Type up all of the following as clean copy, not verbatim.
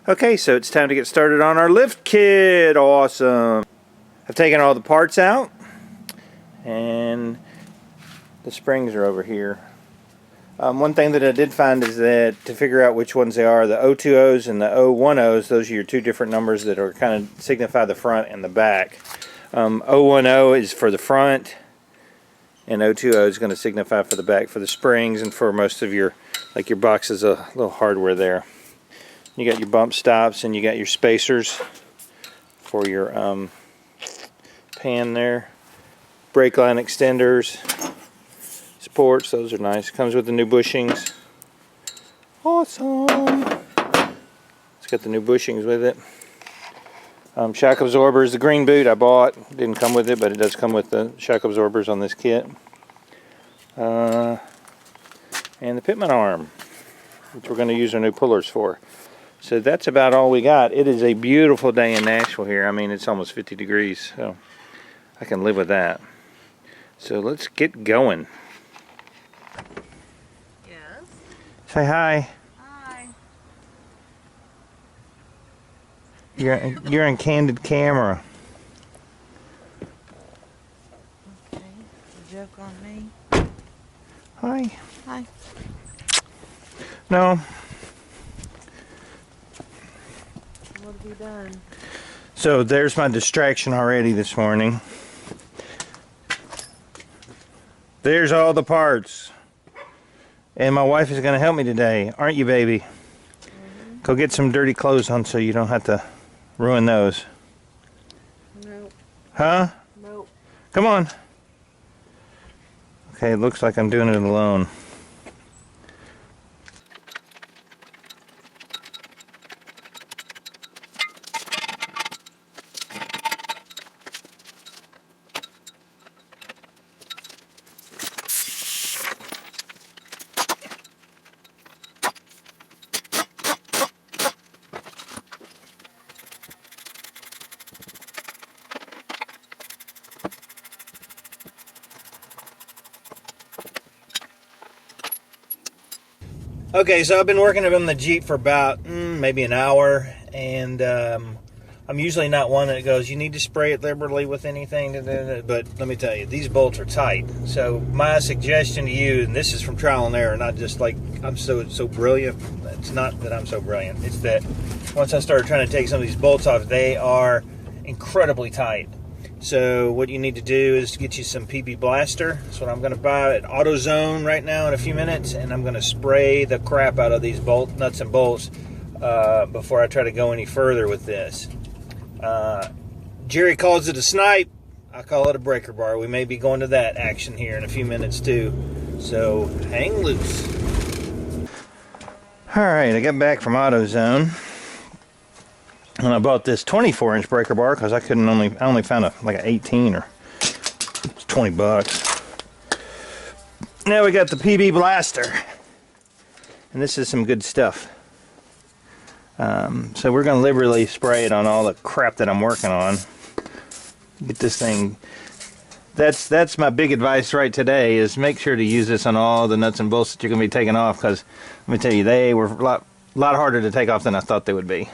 Okay, so it's time to get started on our lift kit. Awesome. I've taken all the parts out, and the springs are over here. One thing that I did find is that to figure out which ones they are, the 020s and the 010s, those are your two different numbers that are kind of signify the front and the back. 010 is for the front, and 020 is going to signify for the back, for the springs and for most of your, like your boxes of little hardware there. You got your bump stops and you got your spacers for your pan there. Brake line extenders, supports, those are nice. Comes with the new bushings. Awesome. It's got the new bushings with it. Shock absorbers, the green boot I bought. Didn't come with it, but it does come with the shock absorbers on this kit. And the pitman arm, which we're going to use our new pullers for. So that's about all we got. It is a beautiful day in Nashville here. I mean, it's almost 50 degrees, so I can live with that. So let's get going. Yes. Say hi. Hi. You're in candid camera. Okay. A joke on me. Hi. Hi. No. What have you done? So there's my distraction already this morning. There's all the parts. And my wife is going to help me today, aren't you, baby? Mm-hmm. Go get some dirty clothes on so you don't have to ruin those. Nope. Huh? Nope. Come on. Okay, it looks like I'm doing it alone. Okay, so I've been working on the Jeep for about maybe an hour, and I'm usually not one that goes, you need to spray it liberally with anything, but let me tell you, these bolts are tight. So my suggestion to you, and this is from trial and error, not just like I'm so brilliant. It's not that I'm so brilliant. It's that once I started trying to take some of these bolts off, they are incredibly tight. So what you need to do is get you some PB Blaster. That's what I'm going to buy at AutoZone right now in a few minutes, and I'm going to spray the crap out of these nuts and bolts before I try to go any further with this. Jerry calls it a snipe. I call it a breaker bar. We may be going to that action here in a few minutes too. So hang loose. Alright, I got back from AutoZone. And I bought this 24-inch breaker bar because I only found like an 18 or it's 20 bucks. Now we got the PB Blaster. And this is some good stuff. So we're going to liberally spray it on all the crap that I'm working on. Get this thing. That's my big advice right today, is make sure to use this on all the nuts and bolts that you're going to be taking off, because let me tell you, they were a lot harder to take off than I thought they would be.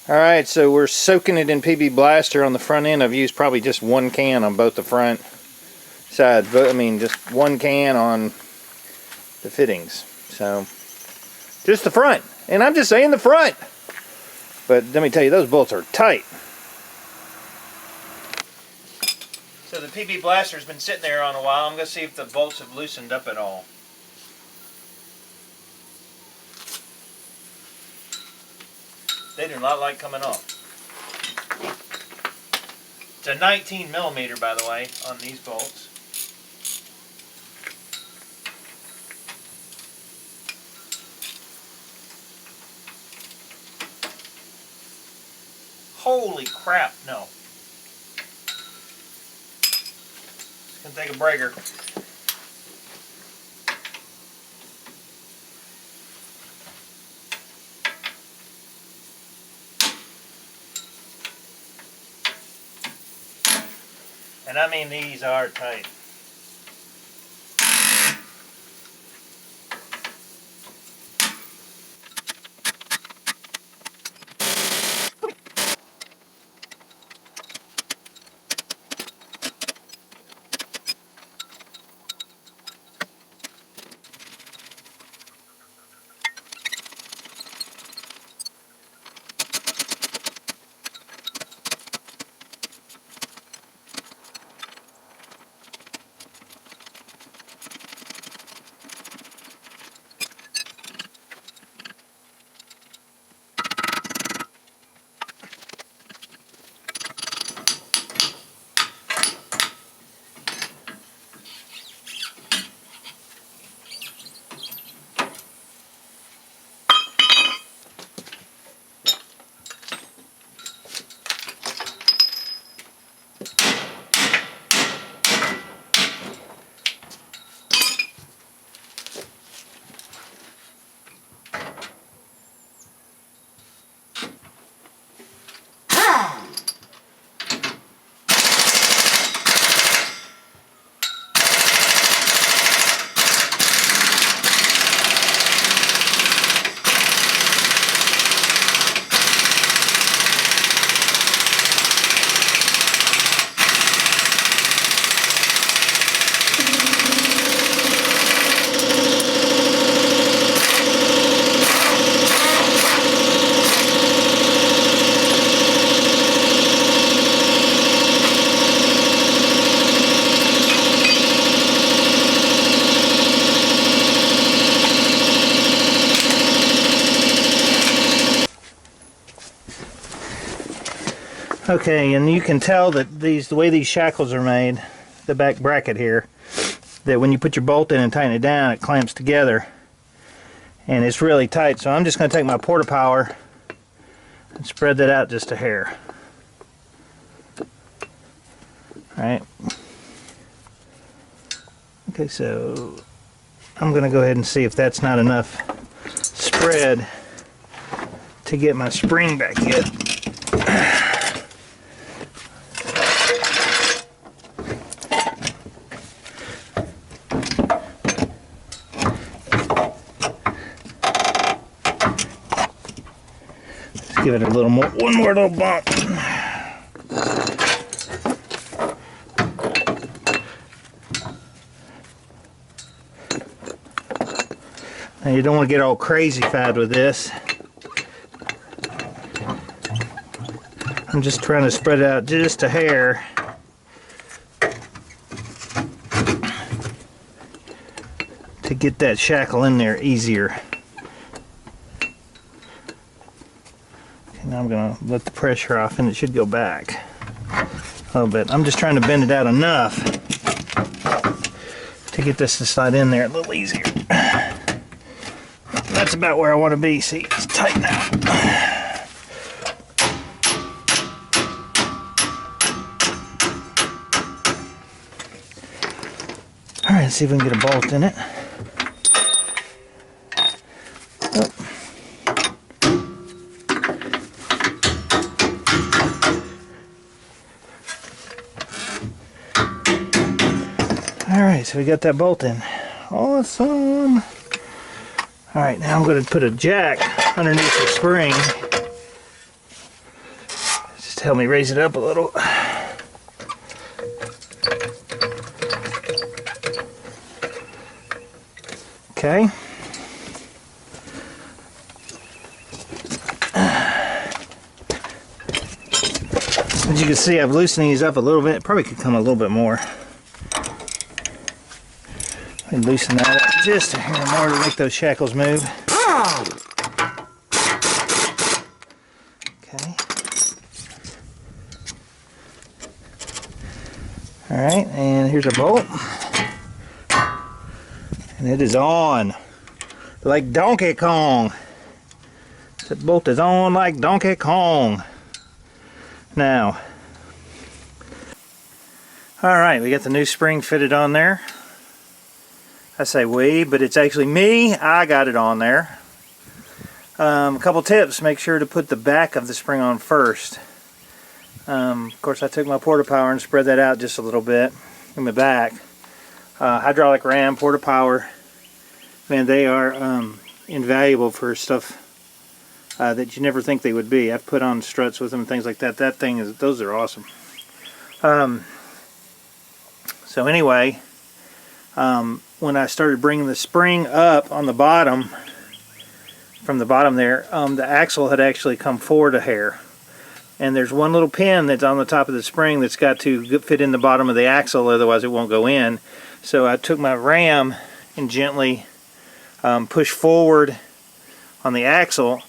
Alright, so we're soaking it in PB Blaster on the front end. I've used probably just one can on both the front sides, but I mean just one can on the fittings. So just the front, and I'm just saying the front. But let me tell you, those bolts are tight. So the PB Blaster's been sitting there on a while. I'm going to see if the bolts have loosened up at all. They do not like coming off. It's a 19 millimeter, by the way, on these bolts. Holy crap, no. It's gonna take a breaker. And I mean, these are tight. Okay, and you can tell that the way these shackles are made, the back bracket here, that when you put your bolt in and tighten it down, it clamps together. And it's really tight, so I'm just going to take my Porta Power and spread that out just a hair. Alright. Okay, so I'm going to go ahead and see if that's not enough spread to get my spring back in. Give it a little more, one more little bump. Now you don't want to get all crazy fad with this. I'm just trying to spread it out just a hair. To get that shackle in there easier. Now I'm going to let the pressure off and it should go back a little bit. I'm just trying to bend it out enough to get this to slide in there a little easier. That's about where I want to be. See, it's tight now. Alright, let's see if we can get a bolt in it. Alright, so we got that bolt in. Awesome! Alright, now I'm going to put a jack underneath the spring. Just help me raise it up a little. Okay. As you can see, I've loosened these up a little bit. Probably could come a little bit more. And loosen that up just a hair more to make those shackles move. Okay. Alright, and here's a bolt. And it is on. Like Donkey Kong. That bolt is on like Donkey Kong. Now. Alright, we got the new spring fitted on there. I say we, but it's actually me. I got it on there. A couple tips. Make sure to put the back of the spring on first. Of course, I took my Porta Power and spread that out just a little bit in the back. Hydraulic ram, Porta Power, man, they are invaluable for stuff that you never think they would be. I've put on struts with them and things like that. Those are awesome. So anyway, when I started bringing the spring up on the bottom, from the bottom there, the axle had actually come forward a hair. And there's one little pin that's on the top of the spring that's got to fit in the bottom of the axle, otherwise it won't go in. So I took my ram and gently pushed forward on the axle,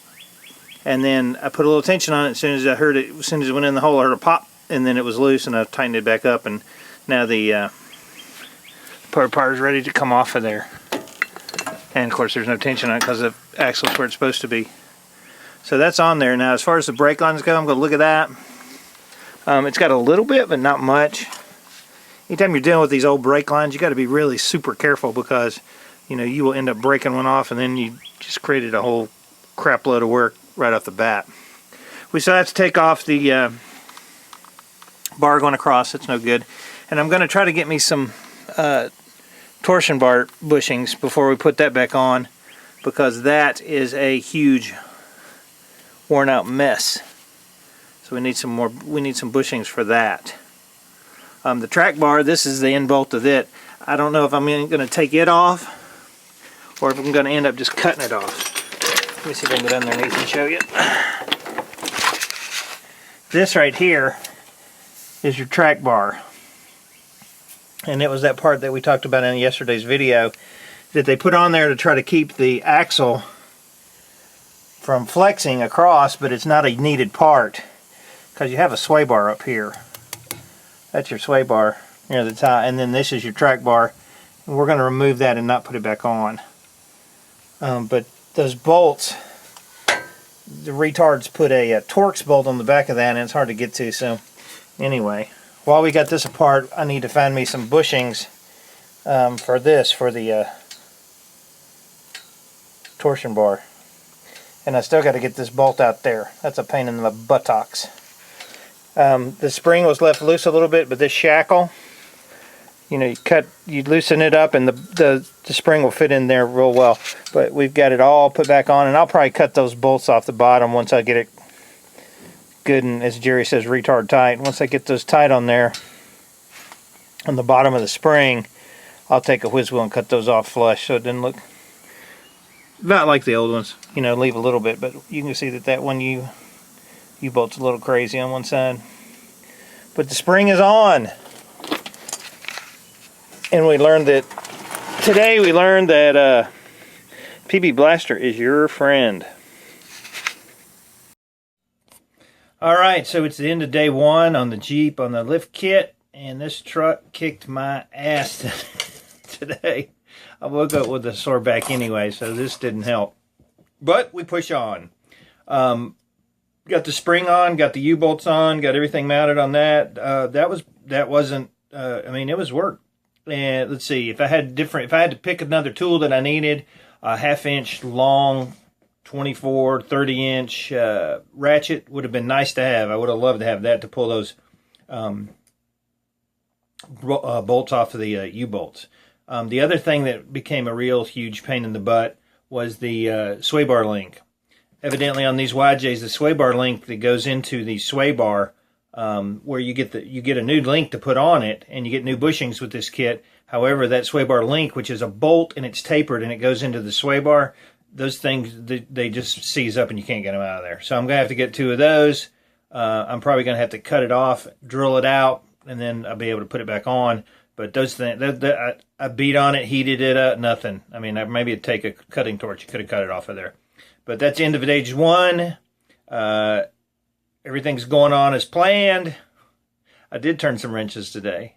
and then I put a little tension on it. As soon as I heard it, as soon as it went in the hole, I heard a pop, and then it was loose, and I tightened it back up, and now the Porta Power is ready to come off of there. And of course there's no tension on it because the axle's where it's supposed to be. So that's on there. Now as far as the brake lines go, I'm going to look at that. It's got a little bit, but not much. Anytime you're dealing with these old brake lines, you got to be really super careful, because you know you will end up breaking one off, and then you just created a whole crap load of work right off the bat. We still have to take off the bar going across. That's no good. And I'm going to try to get me some torsion bar bushings before we put that back on, because that is a huge worn out mess. So we need some more. We need some bushings for that. The track bar, this is the end bolt of it. I don't know if I'm going to take it off or if I'm going to end up just cutting it off. Let me see if I can get underneath and show you. This right here is your track bar. And it was that part that we talked about in yesterday's video that they put on there to try to keep the axle from flexing across, but it's not a needed part because you have a sway bar up here. That's your sway bar near the top, and then this is your track bar. And we're going to remove that and not put it back on. But those bolts, the retards put a Torx bolt on the back of that, and it's hard to get to. So anyway, while we got this apart, I need to find me some bushings for the torsion bar. And I still got to get this bolt out there. That's a pain in the buttocks. The spring was left loose a little bit, but this shackle, you know, you loosen it up, and the spring will fit in there real well. But we've got it all put back on, and I'll probably cut those bolts off the bottom once I get it good and, as Jerry says, retard tight. Once I get those tight on there, on the bottom of the spring, I'll take a whiz wheel and cut those off flush so it doesn't look about like the old ones. You know, leave a little bit, but you can see that one U-bolt's a little crazy on one side. But the spring is on. And today we learned that PB Blaster is your friend. Alright, so it's the end of day one on the Jeep, on the lift kit, and this truck kicked my ass today. I woke up with a sore back anyway, so this didn't help. But we push on. Got the spring on, got the U-bolts on, got everything mounted on that. I mean, it was work. And let's see, if I had to pick another tool that I needed, a 1/2 inch long, 24, 30 inch ratchet would have been nice to have. I would have loved to have that to pull those bolts off of the U-bolts. The other thing that became a real huge pain in the butt was the sway bar link. Evidently on these YJs, the sway bar link that goes into the sway bar, where you get a new link to put on it, and you get new bushings with this kit. However, that sway bar link, which is a bolt and it's tapered and it goes into the sway bar, those things, they just seize up and you can't get them out of there. So I'm going to have to get 2 of those. I'm probably going to have to cut it off, drill it out, and then I'll be able to put it back on. But those things, I beat on it, heated it up, nothing. I mean, maybe it'd take a cutting torch. You could have cut it off of there. But that's the end of stage one. Everything's going on as planned. I did turn some wrenches today.